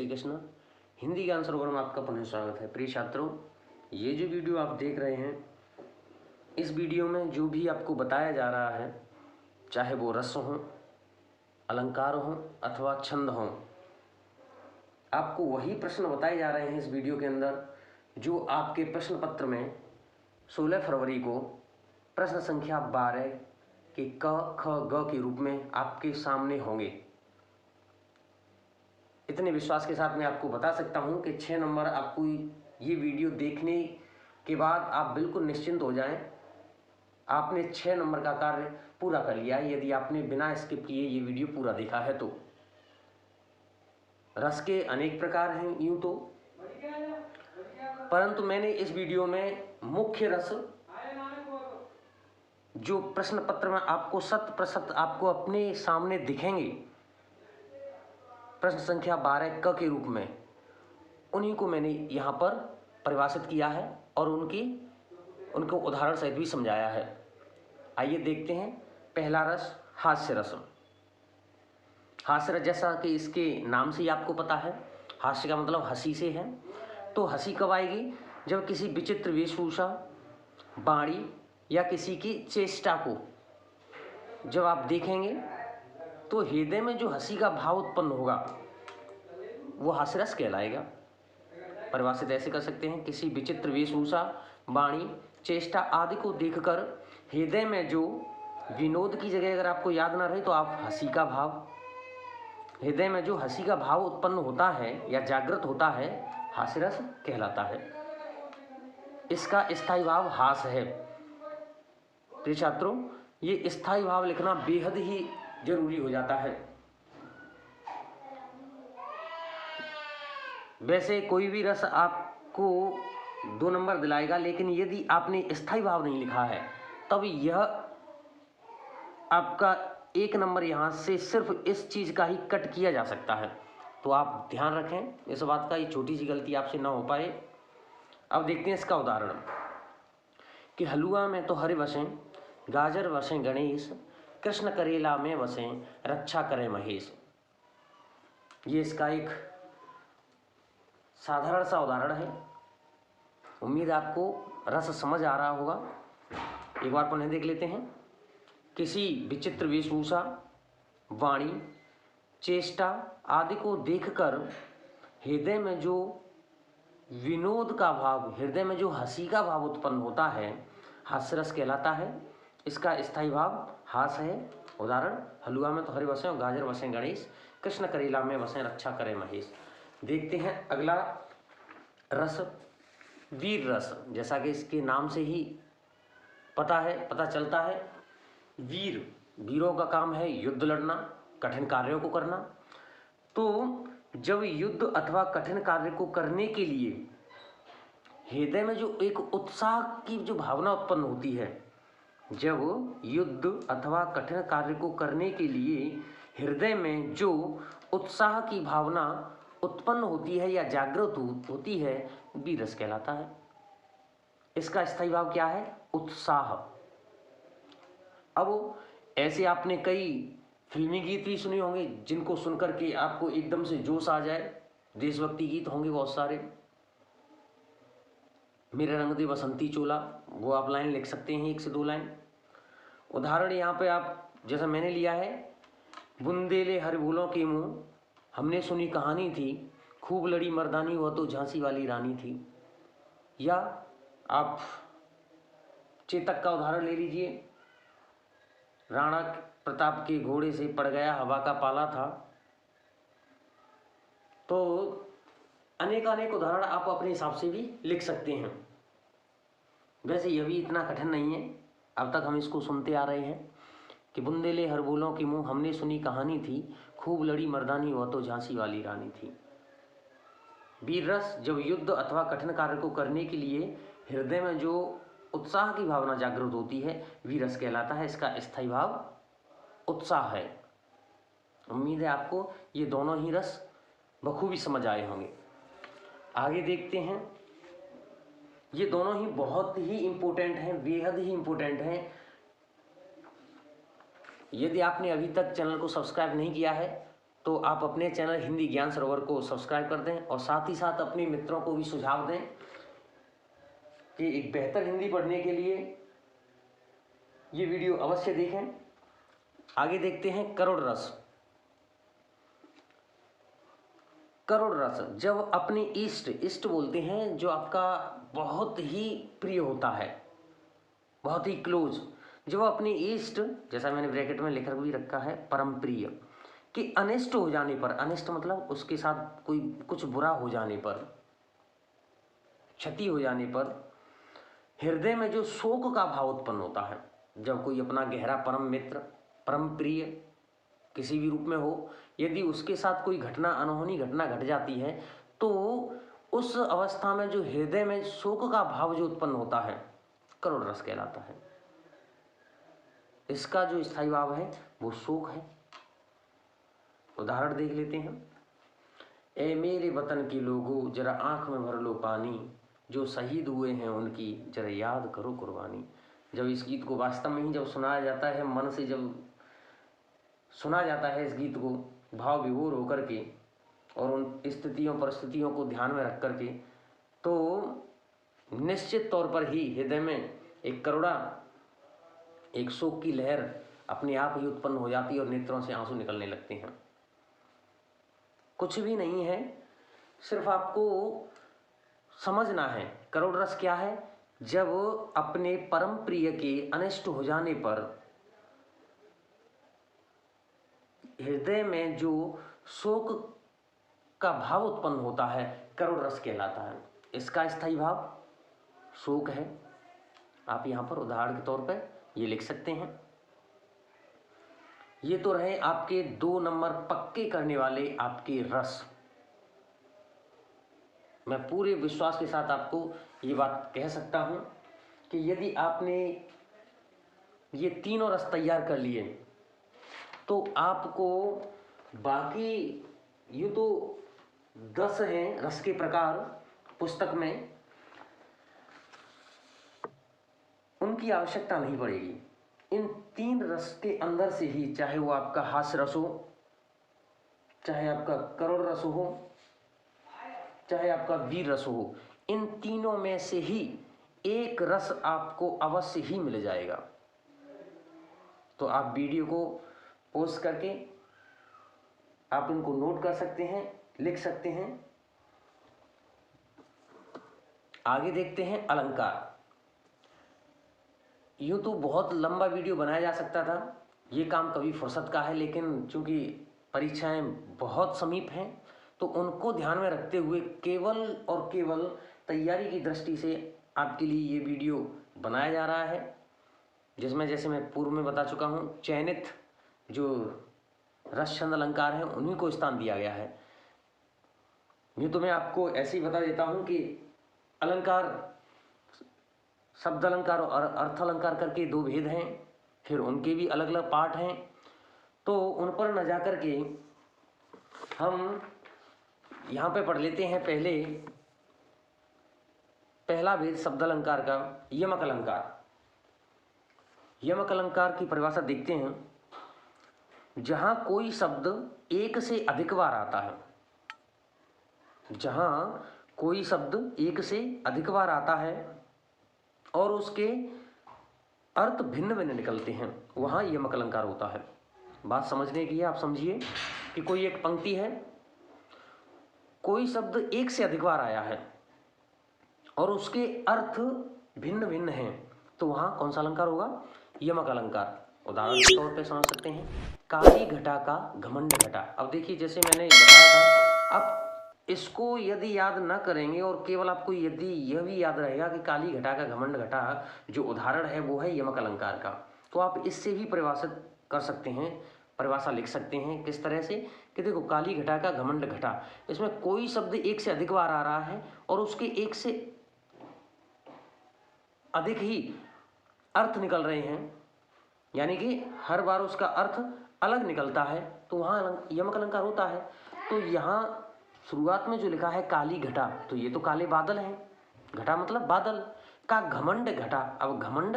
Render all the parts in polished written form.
श्री कृष्ण। हिंदी ज्ञान सरोवर में आपका पुनः स्वागत है। प्रिय छात्रों, ये जो वीडियो आप देख रहे हैं, इस वीडियो में जो भी आपको बताया जा रहा है, चाहे वो रस हो, अलंकार हो अथवा छंद हो, आपको वही प्रश्न बताए जा रहे हैं इस वीडियो के अंदर जो आपके प्रश्न पत्र में 16 फरवरी को प्रश्न संख्या 12 के क ख ग के रूप में आपके सामने होंगे। इतने विश्वास के साथ मैं आपको बता सकता हूं कि 6 नंबर आपको ये वीडियो देखने के बाद आप बिल्कुल निश्चिंत हो जाएं। आपने 6 नंबर का कार्य पूरा कर लिया है यदि आपने बिना स्किप किए ये वीडियो पूरा देखा है तो। रस के अनेक प्रकार हैं यूं तो, परंतु मैंने इस वीडियो में मुख्य रस जो प्रश्न पत्र में आपको 100% आपको अपने सामने दिखेंगे, प्रश्न संख्या 12 क के रूप में, उन्हीं को मैंने यहाँ पर परिभाषित किया है और उनको उदाहरण सहित भी समझाया है। आइए देखते हैं। पहला रस हास्य रस। हास्य रस जैसा कि इसके नाम से ही आपको पता है, हास्य का मतलब हंसी से है। तो हंसी कब आएगी? जब किसी विचित्र वेशभूषा, वाणी या किसी की चेष्टा को जब आप देखेंगे तो हृदय में जो हंसी का भाव उत्पन्न होगा वो हास्य रस कहलाएगा। परिभाषित ऐसे कर सकते हैं, किसी विचित्र वेशभूषा, वाणी, चेष्टा आदि को देखकर हृदय में जो विनोद की जगह अगर आपको याद ना रहे तो आप हंसी का भाव, हृदय में जो हंसी का भाव उत्पन्न होता है या जागृत होता है, हास्य रस कहलाता है। इसका स्थायी भाव हास है। प्रिय छात्रों, ये स्थायी भाव लिखना बेहद ही जरूरी हो जाता है। वैसे कोई भी रस आपको 2 नंबर दिलाएगा, लेकिन यदि आपने स्थायी भाव नहीं लिखा है तब यह आपका 1 नंबर यहाँ से सिर्फ इस चीज़ का ही कट किया जा सकता है। तो आप ध्यान रखें इस बात का, ये छोटी सी गलती आपसे ना हो पाए। अब देखते हैं इसका उदाहरण कि हलुआ में तो हरि वसें, गाजर वसें गणेश, कृष्ण करेला में वसें, रक्षा करे महेश। ये इसका एक साधारण सा उदाहरण है। उम्मीद आपको रस समझ आ रहा होगा। एक बार पुनः देख लेते हैं। किसी विचित्र वेशभूषा, वाणी, चेष्टा आदि को देखकर हृदय में जो विनोद का भाव, हृदय में जो हंसी का भाव उत्पन्न होता है, हास्य रस कहलाता है। इसका स्थायी भाव हास है। उदाहरण, हलुआ में तो हरि वसें और गाजर वसें गणेश, कृष्ण करेला में वसें, रक्षा करे महेश। देखते हैं अगला रस वीर रस। जैसा कि इसके नाम से ही पता चलता है, वीरों का काम है युद्ध लड़ना, कठिन कार्यों को करना। तो जब युद्ध अथवा कठिन कार्य को करने के लिए हृदय में जो एक उत्साह की जो भावना उत्पन्न होती है, जब युद्ध अथवा कठिन कार्य को करने के लिए हृदय में जो उत्साह की भावना उत्पन्न होती है या जागृत होती है, वीर रस कहलाता है। इसका स्थायी भाव क्या है? उत्साह। अब ऐसे आपने कई फिल्मी गीत भी सुने होंगे जिनको सुनकर के आपको एकदम से जोश आ जाए। देशभक्ति गीत होंगे बहुत सारे। मेरे रंग दे बसंती चोला, वो आप लाइन लिख सकते हैं, 1 से 2 लाइन। उदाहरण यहाँ पे आप जैसा मैंने लिया है, बुंदेले हर भूलों के मुँह, हमने सुनी कहानी थी, खूब लड़ी मर्दानी वो तो झांसी वाली रानी थी। या आप चेतक का उदाहरण ले लीजिए, राणा प्रताप के घोड़े से पड़ गया हवा का पाला था। तो अनेक उदाहरण आप अपने हिसाब से भी लिख सकते हैं। वैसे यह भी इतना कठिन नहीं है, अब तक हम इसको सुनते आ रहे हैं कि बुंदेले हर बोलों के मुँह, हमने सुनी कहानी थी, खूब लड़ी मर्दानी वह तो झांसी वाली रानी थी। वीर रस जब युद्ध अथवा कठिन कार्य को करने के लिए हृदय में जो उत्साह की भावना जागृत होती है, वीर रस कहलाता है। इसका स्थायी भाव उत्साह है। उम्मीद है आपको ये दोनों ही रस बखूबी समझ आए होंगे। आगे देखते हैं। ये दोनों ही बहुत ही इम्पोर्टेंट हैं, बेहद ही इम्पोर्टेंट हैं। यदि आपने अभी तक चैनल को सब्सक्राइब नहीं किया है तो आप अपने चैनल हिंदी ज्ञान सरोवर को सब्सक्राइब कर दें और साथ ही साथ अपने मित्रों को भी सुझाव दें कि एक बेहतर हिंदी पढ़ने के लिए ये वीडियो अवश्य देखें। आगे देखते हैं करोड़ रस। करोड़ रस जब अपने इष्ट बोलते हैं जो आपका बहुत ही प्रिय होता है, बहुत ही क्लोज, जब अपने इष्ट, जैसा मैंने ब्रैकेट में लिख भी रखा है, परम प्रिय कि अनिष्ट हो जाने पर, अनिष्ट मतलब उसके साथ कोई कुछ बुरा हो जाने पर, क्षति हो जाने पर हृदय में जो शोक का भाव उत्पन्न होता है, जब कोई अपना गहरा परम मित्र, परम प्रिय किसी भी रूप में हो, यदि उसके साथ कोई घटना, अनहोनी घटना घट जाती है, तो उस अवस्था में जो हृदय में शोक का भाव जो उत्पन्न होता है, करोड़ रस कहलाता है। इसका जो स्थायी भाव है वो शोक है। उदाहरण देख लेते हैं। ए मेरे वतन के लोगों, जरा आंख में भर लो पानी, जो शहीद हुए हैं उनकी जरा याद करो कुर्बानी। जब इस गीत को वास्तव में ही जब सुनाया जाता है, मन से जब सुना जाता है इस गीत को भाव विभोर होकर के और उन स्थितियों परिस्थितियों को ध्यान में रख करके, तो निश्चित तौर पर ही हृदय में एक करुणा, एक शोक की लहर अपने आप ही उत्पन्न हो जाती है और नेत्रों से आंसू निकलने लगते हैं। कुछ भी नहीं है, सिर्फ आपको समझना है करोड़ रस क्या है। जब अपने परम प्रिय के अनिष्ट हो जाने पर हृदय में जो शोक का भाव उत्पन्न होता है, करोड़ रस कहलाता है। इसका स्थायी भाव शोक है। आप यहाँ पर उदाहरण के तौर पर ये लिख सकते हैं। ये तो रहे आपके 2 नंबर पक्के करने वाले आपके रस। मैं पूरे विश्वास के साथ आपको ये बात कह सकता हूं कि यदि आपने ये तीनों रस तैयार कर लिए तो आपको बाकी, ये तो 10 हैं रस के प्रकार पुस्तक में, उनकी आवश्यकता नहीं पड़ेगी। इन 3 रस के अंदर से ही, चाहे वो आपका हास्य रस हो, चाहे आपका करुण रस हो, चाहे आपका वीर रस हो, इन तीनों में से ही एक रस आपको अवश्य ही मिल जाएगा। तो आप वीडियो को पॉज करके आप इनको नोट कर सकते हैं, लिख सकते हैं। आगे देखते हैं अलंकार। यूँ तो बहुत लंबा वीडियो बनाया जा सकता था, ये काम कभी फुर्सत का है, लेकिन चूंकि परीक्षाएं बहुत समीप हैं तो उनको ध्यान में रखते हुए केवल और केवल तैयारी की दृष्टि से आपके लिए ये वीडियो बनाया जा रहा है, जिसमें जैसे मैं पूर्व में बता चुका हूँ, चयनित जो रस छंद अलंकार हैं उन्हीं को स्थान दिया गया है। यूँ तो मैं आपको ऐसे ही बता देता हूँ कि अलंकार, शब्द अलंकार और अर्थ अलंकार करके 2 भेद हैं, फिर उनके भी अलग अलग पार्ट हैं, तो उन पर न जा कर के हम यहाँ पे पढ़ लेते हैं। पहला भेद शब्द अलंकार का यमक अलंकार। यमक अलंकार की परिभाषा देखते हैं। जहाँ कोई शब्द एक से अधिक बार आता है, जहाँ कोई शब्द एक से अधिक बार आता है और उसके अर्थ भिन्न भिन्न निकलते हैं, वहाँ यमक अलंकार होता है। बात समझने की है, आप समझिए कि कोई एक पंक्ति है, कोई शब्द एक से अधिक बार आया है और उसके अर्थ भिन्न भिन्न हैं, तो वहाँ कौन सा अलंकार होगा? यमक अलंकार। उदाहरण के तौर पे समझ सकते हैं, काली घटा का घमंड घटा। अब देखिए, जैसे मैंने बताया था, अब इसको यदि याद न करेंगे और केवल आपको यदि यह भी याद रहेगा कि काली घटा का घमंड घटा जो उदाहरण है वो है यमक अलंकार का, तो आप इससे भी परिभाषित कर सकते हैं, परिभाषा लिख सकते हैं। किस तरह से कि देखो, काली घटा का घमंड घटा, इसमें कोई शब्द एक से अधिक बार आ रहा है और उसके एक से अधिक ही अर्थ निकल रहे हैं, यानी कि हर बार उसका अर्थ अलग निकलता है, तो वहाँ यमक अलंकार होता है। तो यहाँ शुरुआत में जो लिखा है काली घटा, तो ये तो काले बादल हैं, घटा मतलब बादल का घमंड घटा। अब घमंड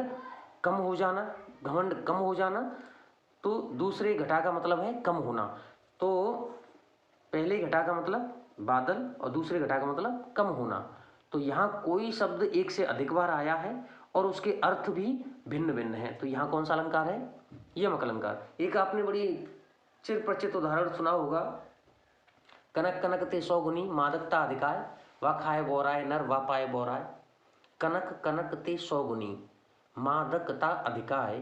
कम हो जाना, घमंड कम हो जाना, तो दूसरे घटा का मतलब है कम होना। तो पहले घटा का मतलब बादल और दूसरे घटा का मतलब कम होना। तो यहाँ कोई शब्द एक से अधिक बार आया है और उसके अर्थ भी भिन्न भिन्न है, तो यहाँ कौन सा अलंकार है? यमक अलंकार। एक आपने बड़ी चिर प्रचित उदाहरण सुना होगा, कनक कनक ते सौगुनी मादकता अधिकाय, वा खाए बोराय नर वा पाए बोराय। कनक कनक ते सौगुनी मादकता अधिकाय,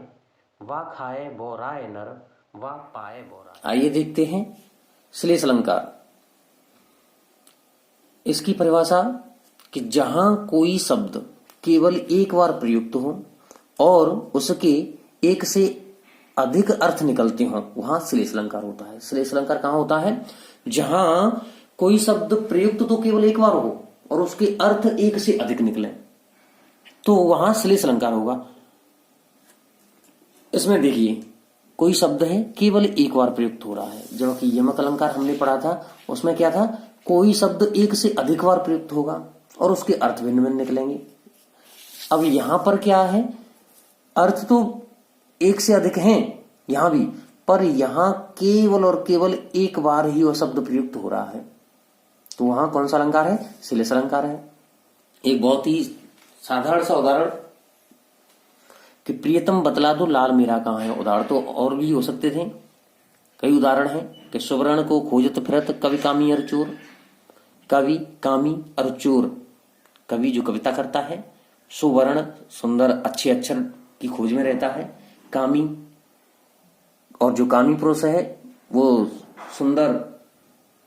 वा खाए बोराय नर वा पाए बोराय। आइए देखते हैं श्लेष अलंकार। इसकी परिभाषा कि जहां कोई शब्द केवल एक बार प्रयुक्त हो और उसके एक से अधिक अर्थ निकलते हो, वहां श्लेष अलंकार होता है। श्लेष अलंकार कहां होता है? जहां कोई शब्द प्रयुक्त तो केवल एक बार हो और उसके अर्थ एक से अधिक निकले, तो वहां श्लेष अलंकार होगा। इसमें देखिए, कोई शब्द है केवल एक बार प्रयुक्त हो रहा है, जबकि यमक अलंकार हमने पढ़ा था, उसमें क्या था? कोई शब्द एक से अधिक बार प्रयुक्त होगा और उसके अर्थ भिन्न भिन्न निकलेंगे। अब यहां पर क्या है? अर्थ तो एक से अधिक हैं यहां भी, पर यहां केवल और केवल एक बार ही वह शब्द प्रयुक्त हो रहा है, तो वहां कौन सा अलंकार है? श्लेष अलंकार है। एक बहुत ही साधारण सा उदाहरण कि प्रियतम बतला दो लाल मेरा कहां है। उदाहरण तो और भी हो सकते थे, कई उदाहरण हैं कि सुवर्ण को खोजत फिरत कवि कामी और चोर। कवि कामी और चोर, कवि जो कविता करता है, सुवर्ण सुंदर अच्छे अक्षर की खोज में रहता है, कामी और जो कामी पुरुष है वो सुंदर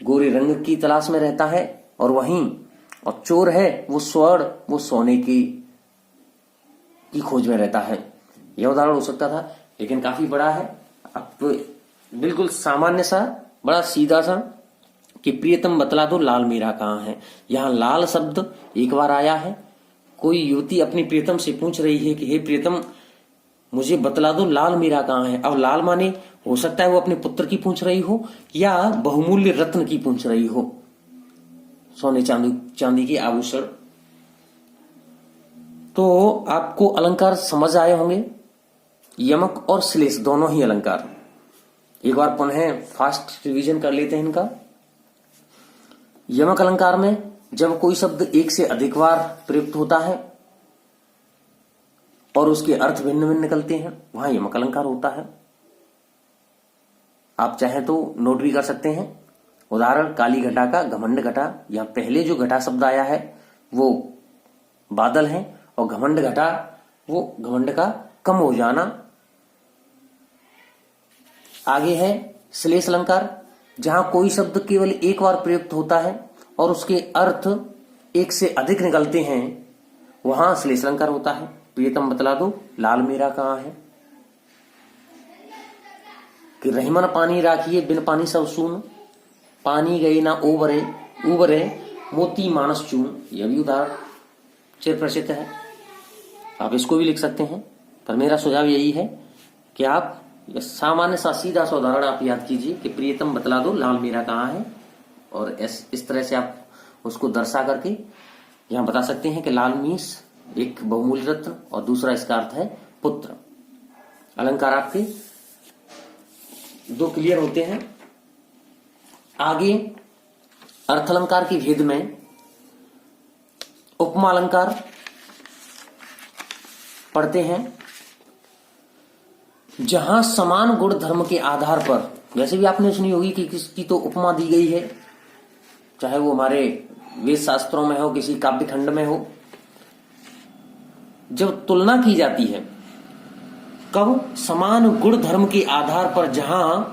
गोरे रंग की तलाश में रहता है, और वहीं और चोर है वो स्वर्ण, वो सोने की खोज में रहता है। यह उदाहरण हो सकता था, लेकिन काफी बड़ा है। अब बिल्कुल सामान्य सा, बड़ा सीधा सा कि प्रियतम बतला दो लाल मेरा कहां है। यहां लाल शब्द एक बार आया है। कोई युवती अपनी प्रियतम से पूछ रही है कि हे प्रियतम, मुझे बतला दो लाल मेरा कहां है। अब लाल माने हो सकता है वो अपने पुत्र की पूछ रही हो या बहुमूल्य रत्न की पूछ रही हो, सोने चांदी के आभूषण। तो आपको अलंकार समझ आए होंगे, यमक और श्लेष दोनों ही अलंकार। एक बार पुनः फास्ट रिवीजन कर लेते हैं इनका। यमक अलंकार में जब कोई शब्द एक से अधिक बार प्रयुक्त होता है और उसके अर्थ भिन्न भिन्न निकलते हैं, वहां यमक अलंकार होता है। आप चाहें तो नोट भी कर सकते हैं। उदाहरण, काली घटा का घमंड घटा। यहां पहले जो घटा शब्द आया है वो बादल है, और घमंड घटा वो घमंड का कम हो जाना। आगे है श्लेष अलंकार, जहां कोई शब्द केवल एक बार प्रयुक्त होता है और उसके अर्थ एक से अधिक निकलते हैं, वहां श्लेष अलंकार होता है। प्रियतम बतला दो लाल मेरा कहां है। कि रहीमन पानी राखिए बिन पानी सब सून, पानी गए ना ओबरे उबरे मोती मानस चून। यह भी उदाहरण चिर प्रसिद्ध है, आप इसको भी लिख सकते हैं। पर मेरा सुझाव यही है कि आप सामान्य सा सीधा सा उदाहरण आप याद कीजिए कि प्रियतम बतला दो लाल मेरा कहां है, और इस तरह से आप उसको दर्शा करके यहां बता सकते हैं कि लाल मीस एक बहुमूल्य रत्न और दूसरा इसका अर्थ है पुत्र। अलंकार आपके दो क्लियर होते हैं। आगे अर्थ अलंकार के भेद में उपमा अलंकार पढ़ते हैं, जहां समान गुण धर्म के आधार पर, वैसे भी आपने सुनी होगी कि किसकी तो उपमा दी गई है, चाहे वो हमारे वेद शास्त्रों में हो, किसी काव्य खंड में हो। जब तुलना की जाती है, कब? समान गुण धर्म के आधार पर जहां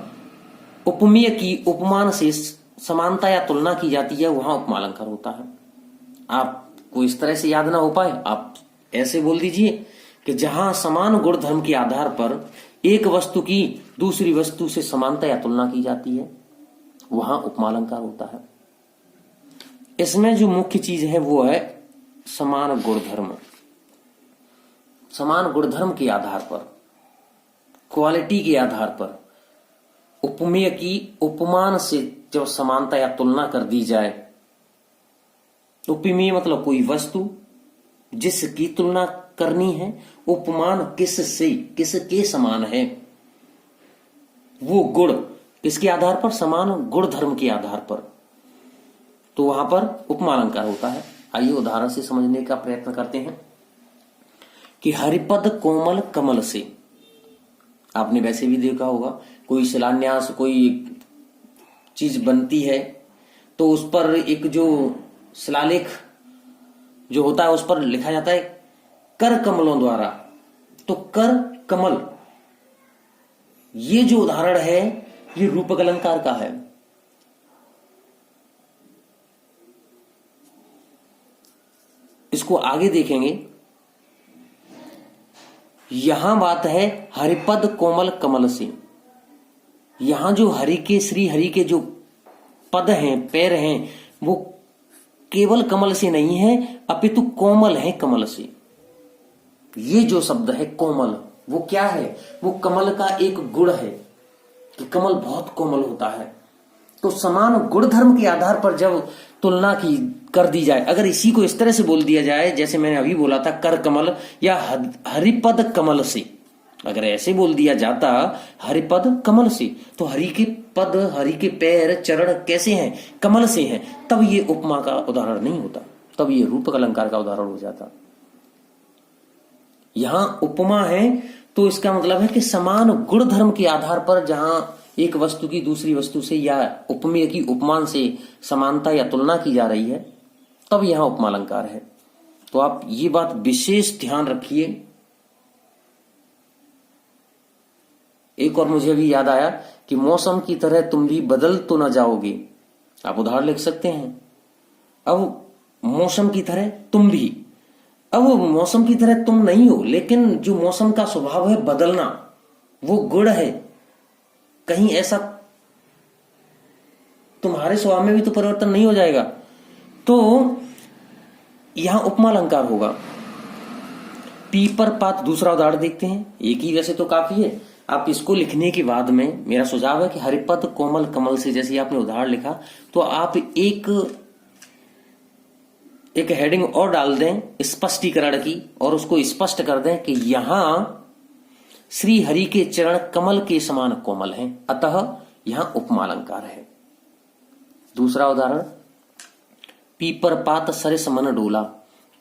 उपमेय की उपमान से समानता या तुलना की जाती है, वहां उपमा अलंकार होता है। आपको इस तरह से याद ना हो पाए, आप ऐसे बोल दीजिए कि जहां समान गुण धर्म के आधार पर एक वस्तु की दूसरी वस्तु से समानता या तुलना की जाती है, वहां उपमा अलंकार होता है। इसमें जो मुख्य चीज है वो है समान गुणधर्म। समान गुणधर्म के आधार पर, क्वालिटी के आधार पर उपमेय की उपमान से जब समानता या तुलना कर दी जाए, उपमेय मतलब कोई वस्तु जिसकी तुलना करनी है, उपमान किससे, किसके समान है, वो गुण किसके आधार पर? समान गुण धर्म के आधार पर, तो वहां पर उपमा अलंकार होता है। आइए उदाहरण से समझने का प्रयत्न करते हैं कि हरिपद कोमल कमल से, आपने वैसे भी देखा होगा, कोई शिलान्यास, कोई चीज बनती है तो उस पर एक जो शिलालेख जो होता है उस पर लिखा जाता है कर कमलों द्वारा। तो कर कमल, ये जो उदाहरण है ये रूपक अलंकार का है। इसको आगे देखेंगे, यहां बात है हरिपद कोमल कमल से। यहां जो हरि के, श्री हरि के जो पद हैं, पैर हैं, वो केवल कमल से नहीं है अपितु कोमल है कमल से। ये जो शब्द है कोमल, वो क्या है? वो कमल का एक गुण है कि कमल बहुत कोमल होता है। तो समान गुण धर्म के आधार पर जब तुलना की कर दी जाए, अगर इसी को इस तरह से बोल दिया जाए जैसे मैंने अभी बोला था कर कमल या हरिपद कमल से, अगर ऐसे बोल दिया जाता हरिपद कमल से, तो हरि के पद, हरि के पैर, चरण कैसे हैं? कमल से हैं। तब ये उपमा का उदाहरण नहीं होता, तब ये रूपक अलंकार का उदाहरण हो जाता। यहां उपमा है तो इसका मतलब है कि समान गुण धर्म के आधार पर जहां एक वस्तु की दूसरी वस्तु से या उपमेय की उपमान से समानता या तुलना की जा रही है, तब यहां उपमा अलंकार है। तो आप ये बात विशेष ध्यान रखिए। एक और मुझे अभी याद आया कि मौसम की तरह तुम भी बदल तो न जाओगे, आप उदाहरण लिख सकते हैं। अब मौसम की तरह तुम भी, अब वो मौसम की तरह तुम नहीं हो, लेकिन जो मौसम का स्वभाव है बदलना, वो गुण है। कहीं ऐसा तुम्हारे स्वभाव में भी तो परिवर्तन नहीं हो जाएगा, तो यहां उपमा अलंकार होगा। पीपर पात, दूसरा उदाहरण देखते हैं। एक ही वैसे तो काफी है। आप इसको लिखने के बाद में मेरा सुझाव है कि हरिपद कोमल कमल से, जैसे आपने उदाहरण लिखा, तो आप एक हेडिंग और डाल दें स्पष्टीकरण की, और उसको स्पष्ट कर दें कि यहां श्री हरि के चरण कमल के समान कोमल हैं, अतः यहां उपमा अलंकार है। दूसरा उदाहरण, पीपर पात सरिस मन डोला।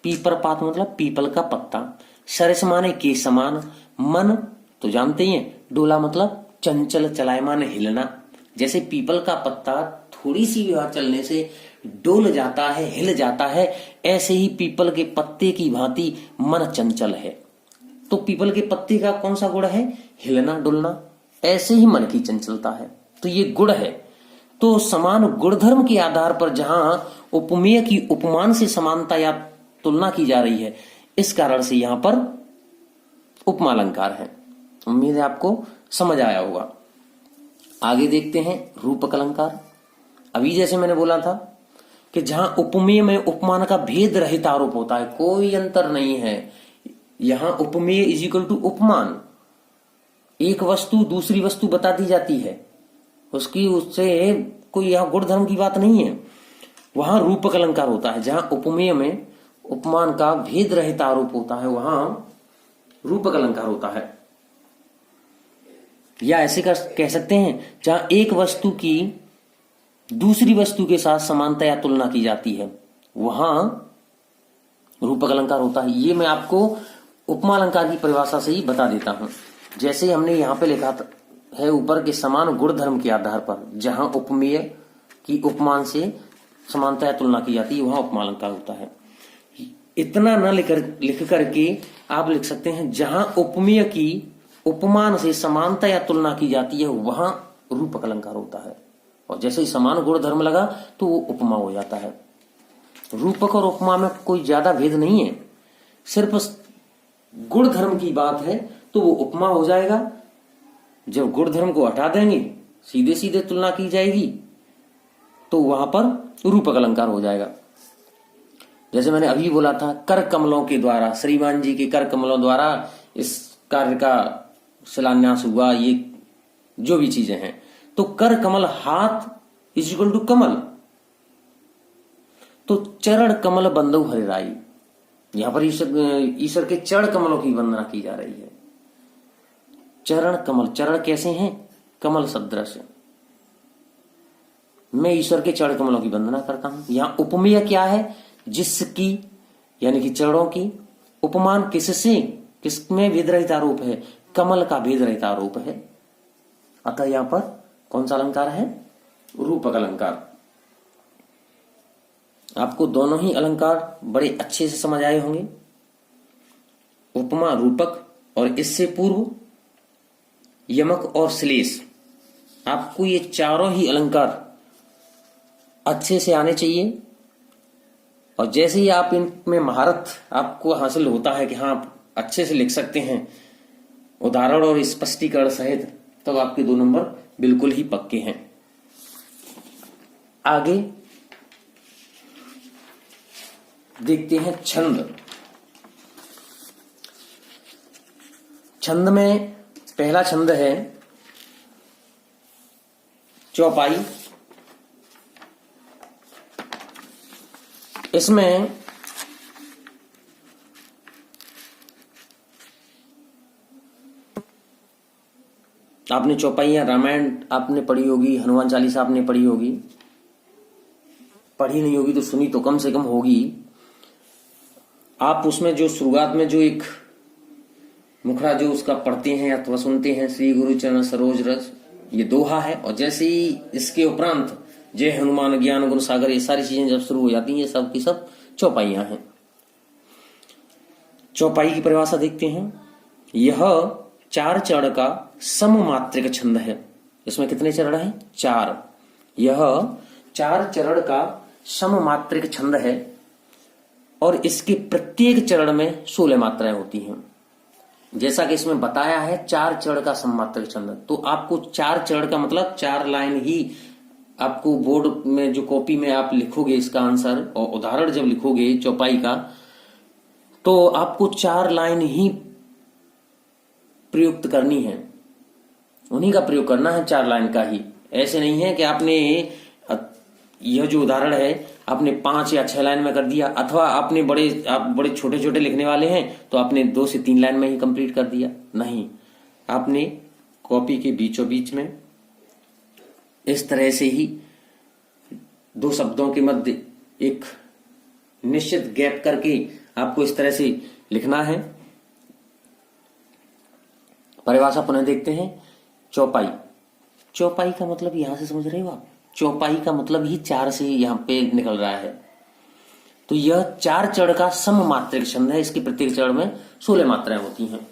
पीपर पात मतलब पीपल का पत्ता, सरिस माने के समान, मन तो जानते ही हैं, डोला मतलब चंचल, चलायमान, हिलना। जैसे पीपल का पत्ता थोड़ी सी हवा चलने से डोल जाता है, हिल जाता है, ऐसे ही पीपल के पत्ते की भांति मन चंचल है। तो पीपल के पत्ते का कौन सा गुण है? हिलना, डुलना। ऐसे ही मन की चंचलता है, तो ये गुण है। तो समान गुणधर्म के आधार पर जहां उपमेय की उपमान से समानता या तुलना की जा रही है, इस कारण से यहां पर उपमा अलंकार है। उम्मीद है आपको समझ आया होगा। आगे देखते हैं रूपक अलंकार। अभी जैसे मैंने बोला था कि जहां उपमेय में उपमान का भेद रहित आरोप होता है, कोई अंतर नहीं है। यहां उपमेय इज इक्वल टू उपमान। एक वस्तु दूसरी वस्तु बता दी जाती है, उसकी उससे कोई यहां गुण धर्म की बात नहीं है। वहां रूपक अलंकार होता है। जहां उपमेय में उपमान का भेद रहित आरोप होता है, वहां रूपक अलंकार होता है। या ऐसे कह सकते हैं जहां एक वस्तु की दूसरी वस्तु के साथ समानता या तुलना की जाती है, वहां रूपक अलंकार होता है। ये मैं आपको उपमा अलंकार की परिभाषा से ही बता देता हूं। जैसे हमने यहां पे लिखा है ऊपर के समान गुण धर्म के आधार पर जहां उपमेय की उपमान से समानता या तुलना की जाती है, वहां उपमा अलंकार होता है। इतना न लिख करके आप लिख सकते हैं जहां उपमेय की उपमान से समानता या तुलना की जाती है, वहां रूपक अलंकार होता है। और जैसे ही समान गुण धर्म लगा तो वो उपमा हो जाता है। रूपक और उपमा में कोई ज्यादा भेद नहीं है, सिर्फ गुण धर्म की बात है तो वो उपमा हो जाएगा। जब गुण धर्म को हटा देंगे, सीधे सीधे तुलना की जाएगी, तो वहां पर रूपक अलंकार हो जाएगा। जैसे मैंने अभी बोला था, कर कमलों के द्वारा, श्रीमान जी के कर कमलों द्वारा इस कार्य का शिलान्यास हुआ, ये जो भी चीजें हैं, तो कर कमल हाथ इज इक्वल टू कमल। तो चरण कमल बंधु हरिराई, यहां पर ईश्वर के चरण कमलों की वंदना की जा रही है। चरण कमल, चरण कैसे हैं? कमल सदृश। मैं ईश्वर के चरण कमलों की वंदना करता हूं। यहां उपमेय क्या है? जिसकी, यानी कि चरणों की। उपमान किससे? किसमें भेद रहित आरोप है? कमल का भेद रहित आरोप है। अतः यहां पर कौन सा अलंकार है? रूपक अलंकार। आपको दोनों ही अलंकार बड़े अच्छे से समझ आए होंगे, उपमा, रूपक, और इससे पूर्व यमक और श्लेष। आपको ये चारों ही अलंकार अच्छे से आने चाहिए, और जैसे ही आप इनमें महारत आपको हासिल होता है कि हाँ आप अच्छे से लिख सकते हैं उदाहरण और स्पष्टीकरण सहित, तब आपके 2 नंबर बिल्कुल ही पक्के हैं। आगे देखते हैं छंद। छंद में पहला छंद है चौपाई। इसमें आपने चौपाइयां रामायण आपने पढ़ी होगी, हनुमान चालीसा आपने पढ़ी होगी, पढ़ी नहीं होगी तो सुनी तो कम से कम होगी। आप उसमें जो शुरुआत में जो एक मुखड़ा जो उसका पढ़ते हैं अथवा सुनते हैं, श्री गुरु चरण सरोज रस, ये दोहा है। और जैसे ही इसके उपरांत जय हनुमान ज्ञान गुण सागर, ये सारी चीजें जब शुरू हो जाती हैं, ये सब की सब चौपाइयां हैं। चौपाई की परिभाषा देखते हैं। यह 4 चरण का सममात्रिक छंद है। इसमें कितने चरण हैं? 4। यह 4 चरण का सममात्रिक छंद है और इसके प्रत्येक चरण में 16 मात्राएं होती हैं। जैसा कि इसमें बताया है 4 चरण का सममात्रिक छंद, तो आपको 4 चरण का मतलब 4 लाइन ही आपको बोर्ड में जो कॉपी में आप लिखोगे इसका आंसर और उदाहरण जब लिखोगे चौपाई का, तो आपको 4 लाइन ही प्रयुक्त करनी है, उन्हीं का प्रयोग करना है, 4 लाइन का ही। ऐसे नहीं है कि आपने यह जो उदाहरण है आपने 5 या 6 लाइन में कर दिया, अथवा आपने आप बड़े छोटे छोटे लिखने वाले हैं तो आपने 2 से 3 लाइन में ही कंप्लीट कर दिया। नहीं, आपने कॉपी के बीचों बीच में इस तरह से ही 2 शब्दों के मध्य एक निश्चित गैप करके आपको इस तरह से लिखना है। परिभाषा पुनः देखते हैं। चौपाई, चौपाई का मतलब यहां से समझ रहे हो आप? चौपाई का मतलब ही 4 से यहां पे निकल रहा है। तो यह 4 चरण का सममात्रिक छंद है। इसके प्रत्येक चरण में 16 मात्राएं होती हैं।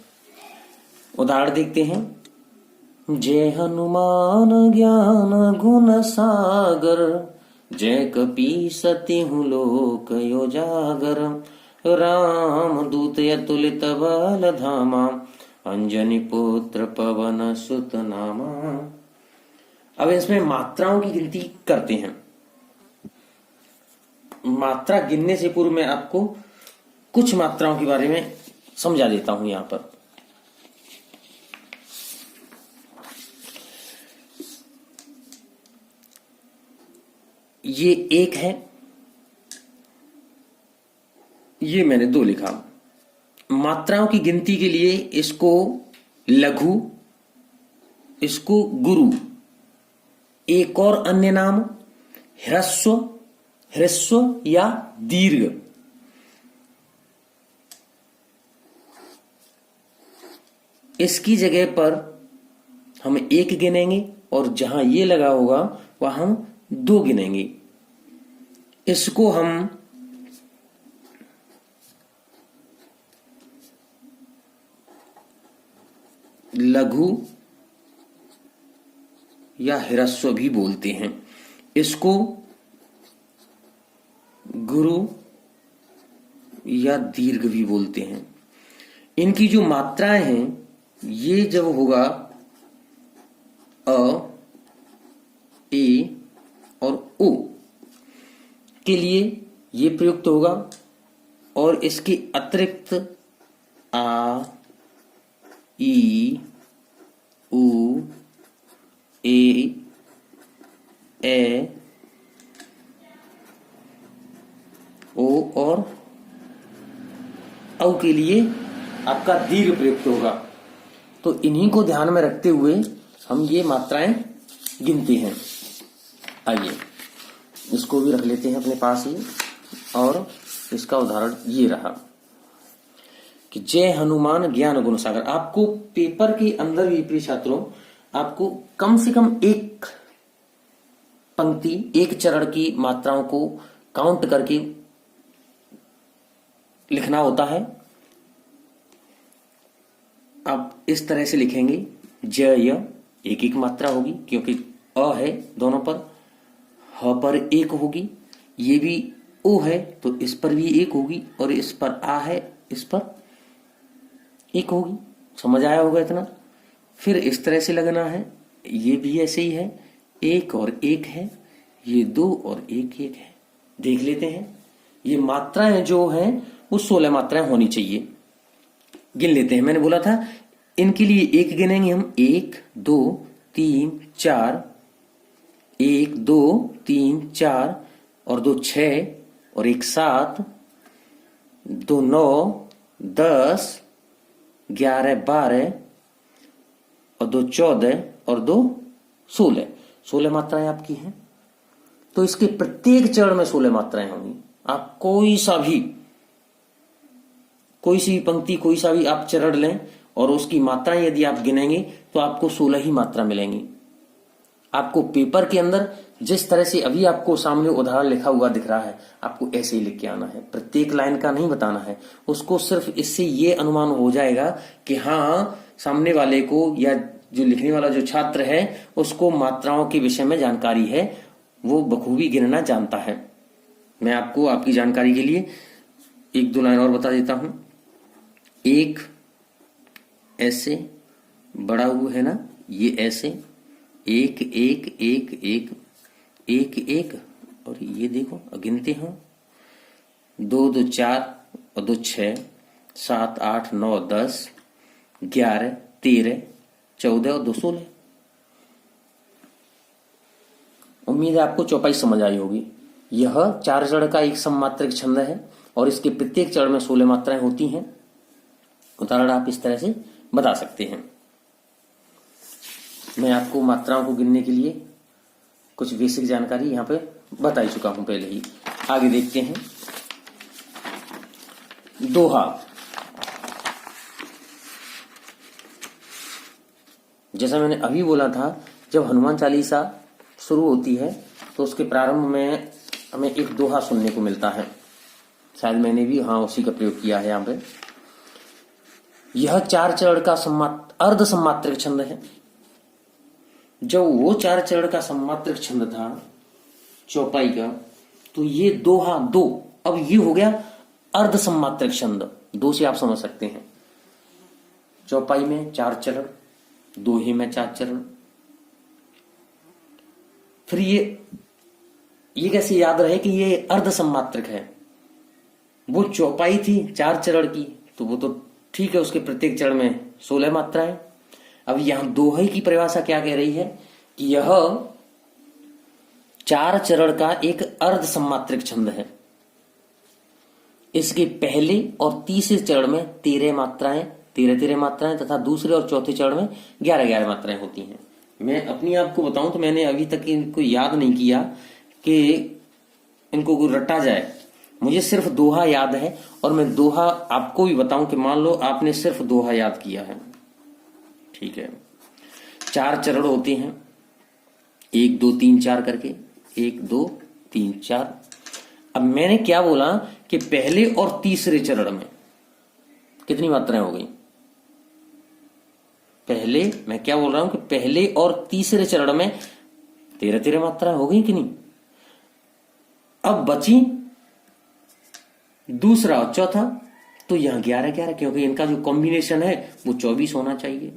उदाहरण देखते हैं। जय हनुमान ज्ञान गुण सागर, जय कपीसति हूँ लोक उजागर, राम दूत अतुलित बल धामा, अंजनी पुत्र पवन सुत नामा। अब इसमें मात्राओं की गिनती करते हैं। मात्रा गिनने से पूर्व मैं आपको कुछ मात्राओं के बारे में समझा देता हूं। यहां पर ये 1 है, ये मैंने 2 लिखा। मात्राओं की गिनती के लिए इसको लघु, इसको गुरु, एक और अन्य नाम ह्रस्व, ह्रस्व या दीर्घ, इसकी जगह पर हम 1 गिनेंगे और जहां ये लगा होगा वहां हम 2 गिनेंगे। इसको हम लघु या ह्रस्व भी बोलते हैं, इसको गुरु या दीर्घ भी बोलते हैं। इनकी जो मात्राएं हैं, ये जब होगा अ, ए और ओ के लिए ये प्रयुक्त होगा, और इसके अतिरिक्त आ, ई, उ, ए, ओ और औ के लिए आपका दीर्घ प्रयुक्त होगा। तो इन्हीं को ध्यान में रखते हुए हम ये मात्राएं गिनते हैं। आइए। इसको भी रख लेते हैं अपने पास ही। और इसका उदाहरण ये रहा कि जय हनुमान ज्ञान गुण सागर। आपको पेपर के अंदर भी प्रिय छात्रों आपको कम से कम एक पंक्ति एक चरण की मात्राओं को काउंट करके लिखना होता है। आप इस तरह से लिखेंगे, जय एक एक मात्रा होगी क्योंकि अ है दोनों पर, ह पर एक होगी, ये भी ओ है तो इस पर भी एक होगी, और इस पर आ है इस पर एक होगी। समझ आया होगा इतना। फिर इस तरह से लगना है, ये भी ऐसे ही है, एक और एक है, ये दो और एक एक है। देख लेते हैं, ये मात्राएं जो हैं वो 16 मात्राएं होनी चाहिए। गिन लेते हैं। मैंने बोला था इनके लिए एक गिनेंगे हम, 1 2 3 4, 1 2 3 4 और 2 6 और 1 7, 2 9 10 11 12 और 2 14 और 2 16। 16 मात्राएं आपकी हैं। तो इसके प्रत्येक चरण में 16 मात्राएं होंगी। आप कोई सी पंक्ति कोई सा भी आप चरण लें और उसकी मात्राएं यदि आप गिनेंगे तो आपको 16 ही मात्रा मिलेंगी। आपको पेपर के अंदर जिस तरह से अभी आपको सामने उदाहरण लिखा हुआ दिख रहा है, आपको ऐसे ही लिख के आना है। प्रत्येक लाइन का नहीं बताना है उसको। सिर्फ इससे ये अनुमान हो जाएगा कि हाँ, सामने वाले को या जो लिखने वाला जो छात्र है उसको मात्राओं के विषय में जानकारी है, वो बखूबी गिनना जानता है। मैं आपको आपकी जानकारी के लिए 1-2 लाइन और बता देता हूं। एक ऐसे बड़ा हुआ है ना, ये ऐसे 1 1 1 1 1 1 और ये देखो गिनते हैं 2 2 4 और 2 6 7 8 9 10 11 13 14 और 2 16। उम्मीद है आपको चौपाई समझ आई होगी। यह 4 चरण का एक सममात्रक छंद है और इसके प्रत्येक चरण में 16 मात्राएं होती हैं। उदाहरण आप इस तरह से बता सकते हैं। मैं आपको मात्राओं को गिनने के लिए कुछ बेसिक जानकारी यहां पे बता ही चुका हूं पहले ही। आगे देखते हैं। दोहा। जैसा मैंने अभी बोला था, जब हनुमान चालीसा शुरू होती है तो उसके प्रारंभ में हमें एक दोहा सुनने को मिलता है। शायद मैंने भी उसी का प्रयोग किया है यहाँ पे। यह 4 चरण का अर्ध सम्मात्रक छंद है। जब वो 4 चरण का सम्मात्रक छंद था चौपाई का, तो ये दोहा 2, अब ये हो गया अर्ध सम्मात्रक छंद। 2 से आप समझ सकते हैं, चौपाई में 4 चरण, दोहे में 4 चरण। फिर ये कैसे याद रहे कि ये अर्ध सम्मात्रक है। वो चौपाई थी 4 चरण की, तो वो तो ठीक है, उसके प्रत्येक चरण में 16 मात्राएं। अब यहां दोहे की परिभाषा क्या कह रही है कि यह 4 चरण का एक अर्ध सम्मात्रक छंद है। इसके पहले और तीसरे चरण में 13 मात्राएं तथा दूसरे और चौथे चरण में 11 मात्राएं होती हैं। मैं अपनी आपको बताऊं तो मैंने अभी तक इनको याद नहीं किया कि इनको रटा जाए। मुझे सिर्फ दोहा याद है और मैं दोहा आपको भी बताऊं कि मान लो आपने सिर्फ दोहा याद किया है, ठीक है। 4 चरण होते हैं, 1 2 3 4 करके, 1 2 3 4। अब मैंने क्या बोला कि पहले और तीसरे चरण में कितनी मात्राएं हो गई। पहले मैं क्या बोल रहा हूं कि पहले और तीसरे चरण में 13 मात्राएं हो गई कि नहीं। अब बची दूसरा और चौथा, तो यहां 11 क्योंकि इनका जो कॉम्बिनेशन है वो 24 होना चाहिए।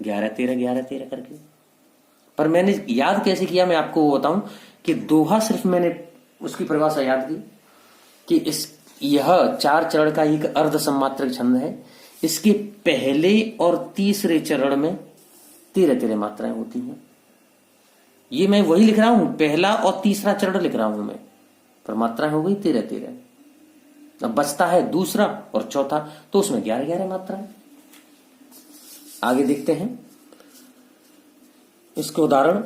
11 13 करके। पर मैंने याद कैसे किया मैं आपको वो बताऊं कि दोहा सिर्फ मैंने उसकी परिभाषा याद की कि यह 4 चरण का एक अर्ध सम्मात्रक छंद है। इसके पहले और तीसरे चरण में 13 मात्राएं होती हैं। ये मैं वही लिख रहा हूं, पहला और तीसरा चरण लिख रहा हूं मैं, पर मात्राएं हो गई 13। अब बचता है दूसरा और चौथा, तो उसमें 11 मात्राएं। आगे देखते हैं इसके उदाहरण।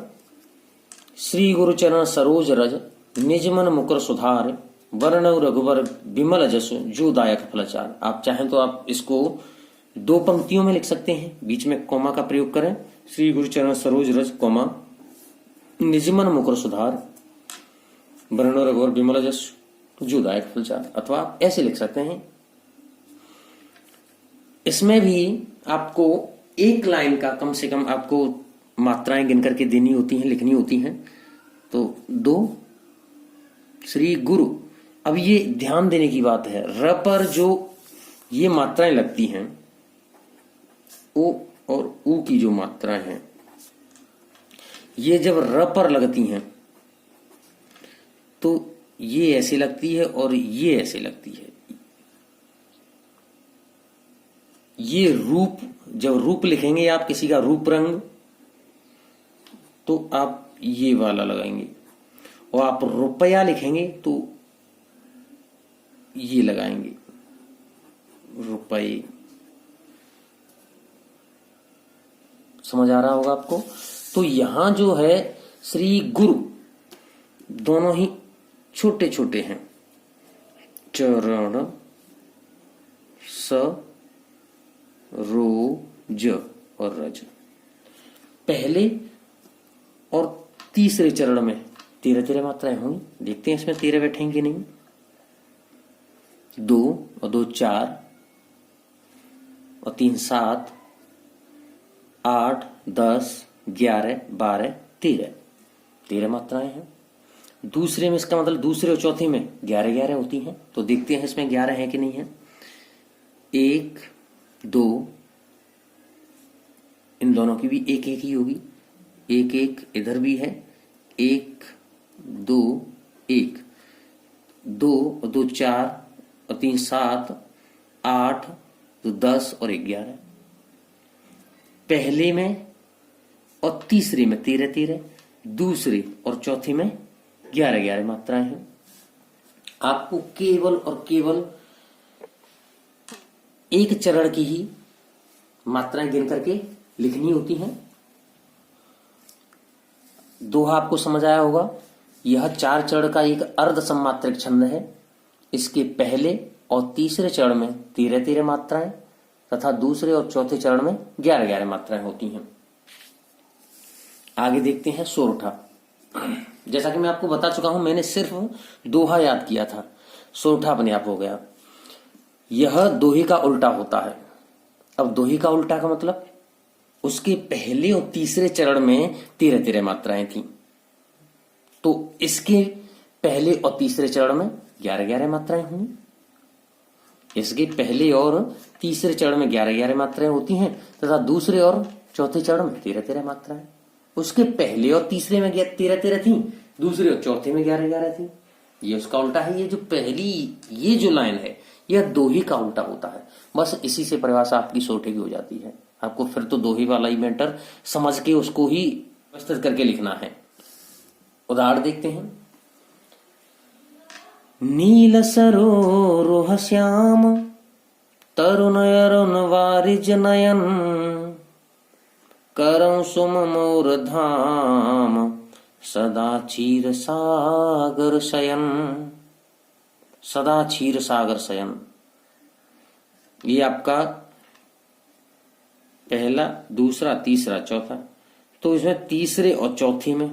श्री गुरु चरण सरोज रज निज मन मुकुर सुधार वर्ण रघुवर विमल जसु जो दायक फलचार। आप चाहें तो आप इसको 2 पंक्तियों में लिख सकते हैं, बीच में कोमा का प्रयोग करें। श्री गुरु चरण सरोज रज कोमा निज मन मुकुर सुधार वर्ण रघुवर विमल जसु जो दायक फलचार, अथवा आप ऐसे लिख सकते हैं। इसमें भी आपको एक लाइन का कम से कम आपको मात्राएं गिन करके देनी होती हैं, लिखनी होती हैं। तो 2 श्री गुरु। अब ये ध्यान देने की बात है, र पर जो ये मात्राएं लगती हैं, ओ और ऊ की जो मात्राएं हैं, ये जब र पर लगती हैं तो ये ऐसे लगती है और ये ऐसे लगती है। ये रूप, जब रूप लिखेंगे आप किसी का रूप रंग, तो आप ये वाला लगाएंगे, और आप रुपया लिखेंगे तो ये लगाएंगे रुपये। समझ आ रहा होगा आपको। तो यहां जो है श्री गुरु दोनों ही छोटे छोटे हैं, चरण स रोज और रज। पहले और तीसरे चरण में 13 मात्राएं होंगी। देखते हैं इसमें 13 बैठेंगे नहीं। 2 और 2 4 और 3 7 8 10 11 12 13 मात्राएं हैं। दूसरे में इसका मतलब दूसरे और चौथे में 11 होती हैं। तो देखते हैं इसमें 11 है कि नहीं है। 1 2, इन दोनों की भी 1 1 ही होगी। 1 1 इधर भी है। 1 2 1 2 और 2 4 और 3 7 8 2 10 और 1 11। पहले में और तीसरे में 13, दूसरे और चौथे में 11 मात्राएं हैं। आपको केवल और केवल एक चरण की ही मात्राएं गिन करके लिखनी होती हैं। दोहा आपको समझ आया होगा। यह 4 चरण का एक अर्ध सम्मात्रक छंद है। इसके पहले और तीसरे चरण में 13 मात्राएं तथा दूसरे और चौथे चरण में 11 मात्राएं होती हैं। आगे देखते हैं सोरठा। जैसा कि मैं आपको बता चुका हूं, मैंने सिर्फ दोहा याद किया था, सोरठा अपने आप हो गया। यह दोहे का उल्टा होता है। अब दोहे का उल्टा का मतलब, उसके पहले और तीसरे चरण में 13 मात्राएं थी, तो इसके पहले और तीसरे चरण में 11 मात्राएं होंगी। इसके पहले और तीसरे चरण में 11 मात्राएं होती हैं तथा दूसरे और चौथे चरण में 13 मात्राएं। उसके पहले और तीसरे में 13 थी, दूसरे और चौथे में 11 थी। ये उसका उल्टा है। ये जो पहली ये जो लाइन है, यह दोही का उल्टा होता है। बस इसी से परिभाषा आपकी सोरठे की हो जाती है। आपको फिर तो दोही वाला ही मैटर समझ के उसको ही व्यवस्थित करके लिखना है। उदाहरण देखते हैं। नील सरोरुह श्याम तरुण अरुण वारिज नयन करं सुम मोर धाम सदा क्षीर सागर शयन। सदा क्षीर सागर शयन, ये आपका पहला, दूसरा, तीसरा, चौथा। तो इसमें तीसरे और चौथे में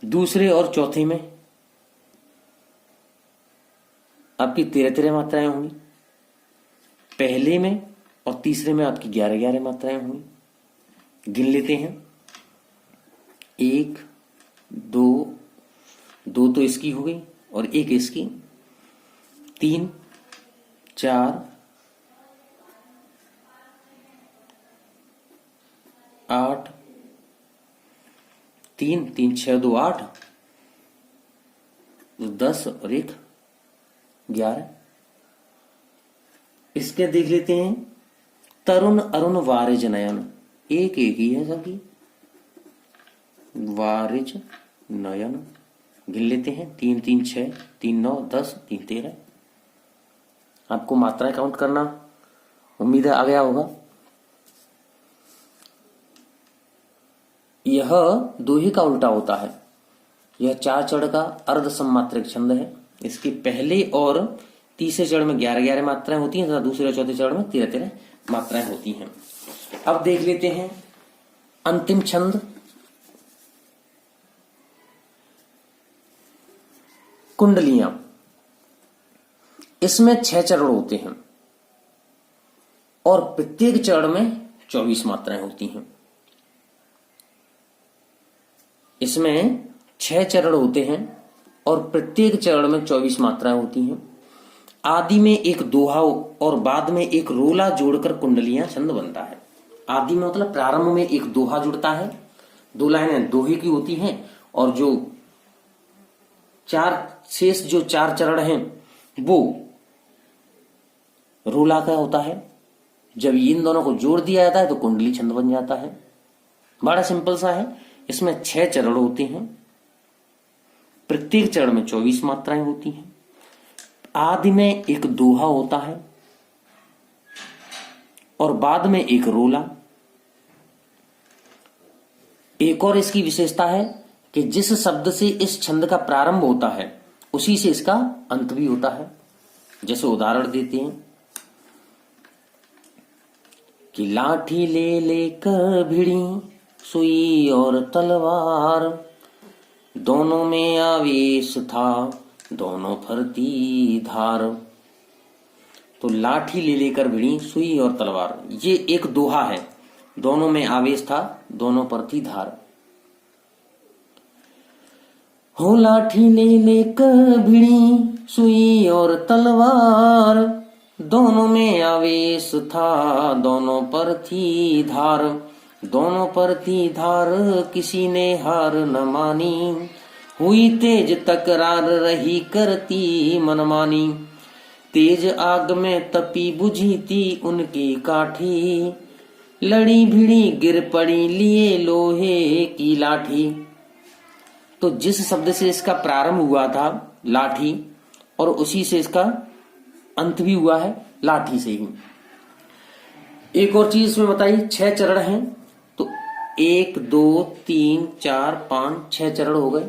दूसरे और चौथे में आपकी 13 मात्राएं होंगी। पहले में और तीसरे में आपकी 11 मात्राएं होंगी। गिन लेते हैं। 1 2 तो इसकी हो गई और 1 इसकी। 3 4 8 3 3 6 2 8 10 और 1 11। इसके देख लेते हैं। तरुण अरुण वारिज नयन, 1 1 ही है सबकी। वारिज नयन गिन लेते हैं। 3 3 6 3 9 10 3 13। आपको मात्राएं काउंट करना उम्मीद है आ गया होगा। यह दोहे का उल्टा होता है। यह 4 चरण का अर्ध सम्मात्रक छंद है। इसके पहले और तीसरे चरण में 11-11 मात्राएं होती हैं तथा दूसरे और चौथे चरण में 13-13 मात्राएं होती हैं। अब देख लेते हैं अंतिम छंद कुंडलियां। इसमें 6 चरण होते हैं और प्रत्येक चरण में 24 मात्राएं होती हैं। इसमें 6 चरण होते हैं और प्रत्येक चरण में 24 मात्राएं होती हैं। आदि में एक दोहा और बाद में एक रोला जोड़कर कुंडलियां छंद बनता है। आदि में मतलब प्रारंभ में एक दोहा जुड़ता है, 2 लाइनें दोहे की होती हैं और जो शेष जो 4 चरण हैं वो रोला का होता है। जब इन दोनों को जोड़ दिया जाता है तो कुंडली छंद बन जाता है। बड़ा सिंपल सा है। इसमें 6 चरण होते हैं, प्रत्येक चरण में 24 मात्राएं होती हैं। आदि में एक दोहा होता है और बाद में एक रोला। एक और इसकी विशेषता है कि जिस शब्द से इस छंद का प्रारंभ होता है उसी से इसका अंत भी होता है। जैसे उदाहरण देते हैं कि लाठी ले लेकर भिड़ी सुई और तलवार, दोनों में आवेश था दोनों फरती धार। तो लाठी ले लेकर भिड़ी सुई और तलवार, ये एक दोहा है। दोनों में आवेश था दोनों पर थी धार। हो लाठी ले लेकर भिड़ी सुई और तलवार, दोनों में आवेश था दोनों पर थी धार। दोनों पर थी धार किसी ने हार न मानी, हुई तेज तकरार रही करती मनमानी। तेज आग में तपी बुझी थी उनकी काठी, लड़ी भिड़ी गिर पड़ी लिए लोहे की लाठी। तो जिस शब्द से इसका प्रारंभ हुआ था लाठी और उसी से इसका अंत भी हुआ है लाठी से ही। एक और चीज इसमें बताइए, 6 चरण हैं तो 1 2 3 4 5 6 चरण हो गए।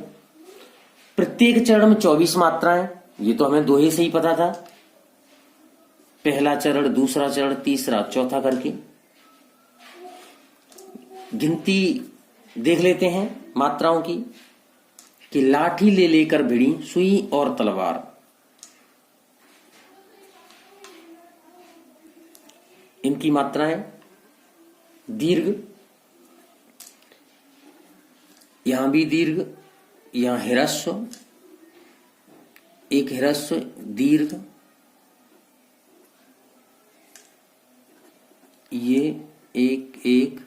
प्रत्येक चरण में 24 मात्राएं, ये तो हमें दोहे से ही पता था। पहला चरण, दूसरा चरण, तीसरा, चौथा करके गिनती देख लेते हैं मात्राओं की कि लाठी ले लेकर भिड़ी सुई और तलवार, इनकी मात्राएं दीर्घ, यहां भी दीर्घ, यहां ह्रस्व, एक ह्रस्व दीर्घ, ये एक एक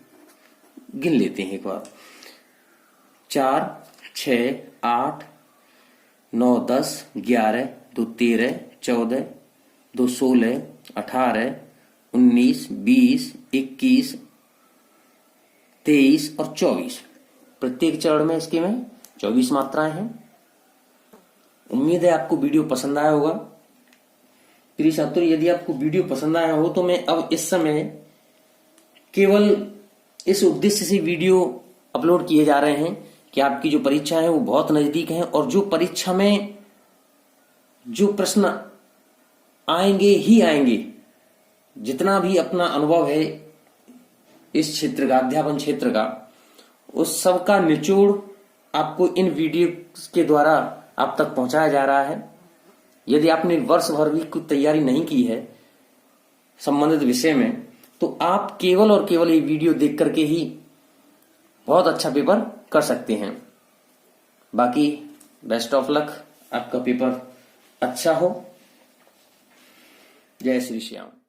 गिन लेते हैं एक बार। 4 6 8 9 10 11 2 13 14 2 16 18 19 20 21 23 और 24। प्रत्येक चरण में इसके में 24 मात्राएं हैं। उम्मीद है आपको वीडियो पसंद आया होगा। प्रिय छात्रों, यदि आपको वीडियो पसंद आया हो तो मैं अब इस समय केवल इस उद्देश्य से वीडियो अपलोड किए जा रहे हैं कि आपकी जो परीक्षा है वो बहुत नजदीक है और जो परीक्षा में जो प्रश्न आएंगे ही आएंगे, जितना भी अपना अनुभव है इस क्षेत्र का, अध्यापन क्षेत्र का, उस सब का निचोड़ आपको इन वीडियो के द्वारा आप तक पहुंचाया जा रहा है। यदि आपने वर्ष भर भी कुछ तैयारी नहीं की है संबंधित विषय में तो आप केवल और केवल ये वीडियो देख करके ही बहुत अच्छा पेपर कर सकते हैं। बाकी बेस्ट ऑफ लक, आपका पेपर अच्छा हो। जय श्री श्याम।